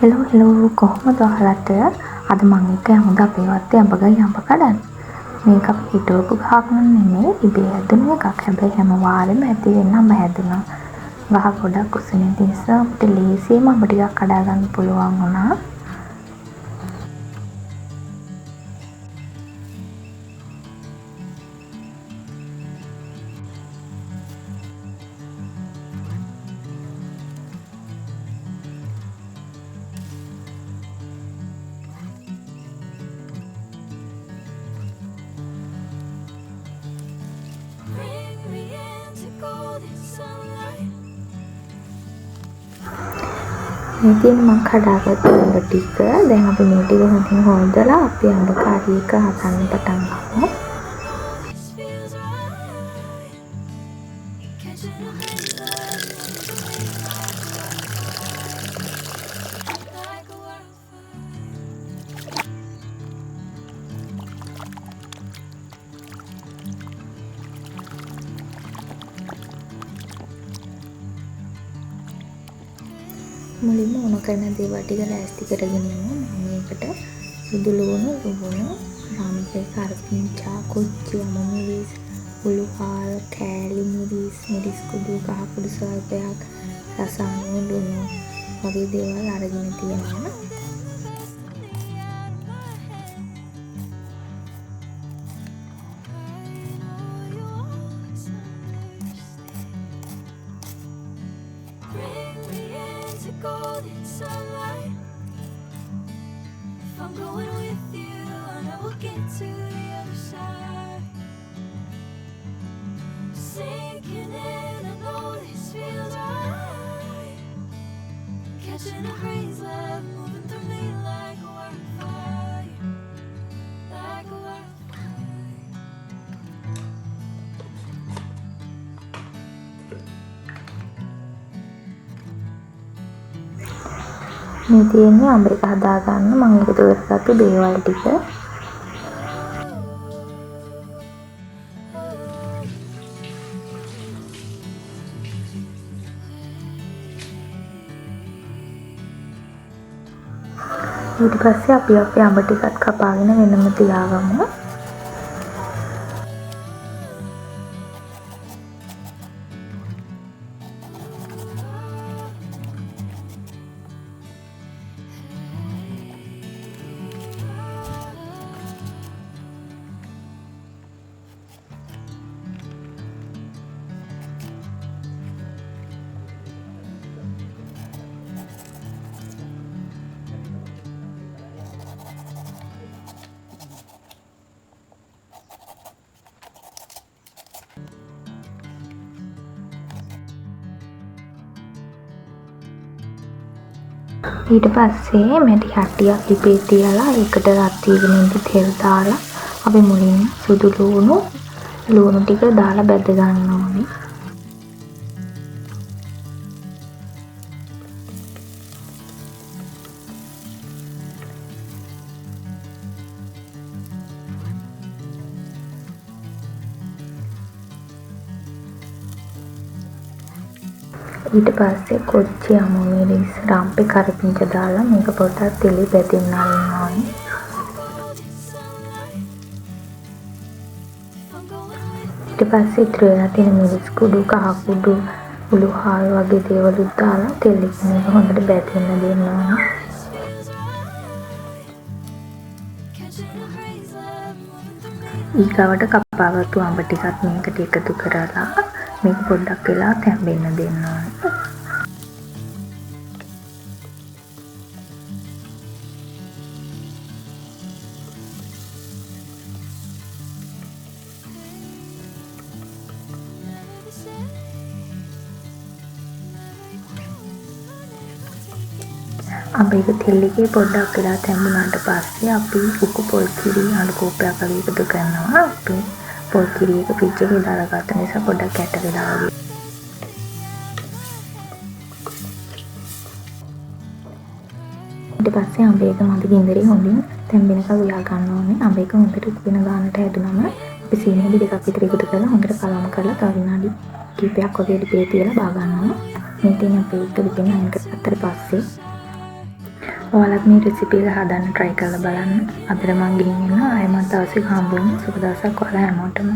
Hello කොහොමද ඔයාලට අද මම එක හොඳ අපේ වත්තේ අඹ කඩන්න. මේක අපි හිටවපු ගහක් නෙමෙයි ඉබේ හැදුණු එකක්. හැබැයි හැම වාරෙම ඇති වෙන්න අඹ හැදෙනවා. ගහ ගොඩක් උස නිසා අපිට ලේසියෙන්ම අඹ ටිකක් කඩා ගන්න පුළුවන් වුණා. මේ තියෙන මම කඩාගත්ත අඹ ටික දැන් අපි මේ ටික හොඳින් හොදලා අපි අඹ කාරි එක හදන්න පටන් ගමු. මුලින්ම ඕන කරන දේවල් ටික ලෑස්ති කරගෙන යමු. මම මේකට සුදු ලුණු, රාමපේ කරපිංචා, කොච්චි, අමුමිරිස්, උළුහාල්, කෑලි මිරිස් කුඩු, කහ කුඩු ස්වල්පයක්, රසායන ලුණු වගේ දේවල් අරගෙන තියෙනවා. Golden sunlight. If I'm going with you, I know we'll get to the other side. Sinking in, I know this feels right. Catching a breeze, love moving through me like a wildfire, like a wildfire. මේ තියෙන්නේ අඹ එක හදාගන්න මම එකතු කරගත්තු දේවල් ටික. ඊට පස්සේ අපි අපේ අඹ ටිකත් කපාගෙන වෙනම තියාගමු. ඊට පස්සේ මැටි හට්ටියක් ලිපේ තියලා ඒකට රත් වීගෙන ඉඳි තෙල් දාලා අපි මුලින්ම සුදු ලුණු ටික දාලා බැද ගන්න ඕනේ. ඊට පස්සේ කොච්චි, අමුමිරිස්, රාම්පේ කරපිංච දාලා මේක පොඩ්ඩක් තෙලේ බැදෙන්න අරින්න ඕනේ. ඊට පස්සේ ඉතුරු වෙලා තියෙන මිරිස් කුඩු, කහ කුඩු, උළුහාල් වගේ දේවල් දාලා තෙල් එකේ මේක හොඳට බැදෙන්න දෙන්න ඕනේ. ඊගාවට කපාගත්තු අඹ ටිකත් මේකට එකතු කරලා මේක පොඩ්ඩක් වෙලා තැම්බෙන්න දෙන්න ඕනේ. අඹ එක තෙල් එකේ පොඩ්ඩක් වෙලා තැම්බුණාට පස්සේ අපි උකු පොල් කිරි අලු කෝපයක් වගේ එකතු කරනවා. අපි පොල් කිරි එක ෆ්‍රිජ් එකේ දාලා ගත්ත නිසා පොඩ්ඩක් කැට වෙලා වගේ. ඊට පස්සේ අඹ එක මද ගින්දරේ හොඳින් තැම්බෙනකල් උයා ගන්න ඕනේ. අඹ එක හොඳට උපින ගානට හැදුනම අපි සීනි දෙකක් විතර එකතු කරලා හොඳට කලවම් කරලා තව විනාඩි කිහිපයක් වගේ ලිපේ තියලා බා ගන්නවා. මේ තියෙන අපේ එක ලිපෙන් අයින් කරගත්තට පස්සේ ඔයාලත් මේ රෙසිපි එක හදන්න try කරලා බලන්න. අදට මම ගිහින් එනවා. ආයෙමත් දවසක හම්බ වෙමු. සුබ දවසක් ඔයාලා හැමෝටම.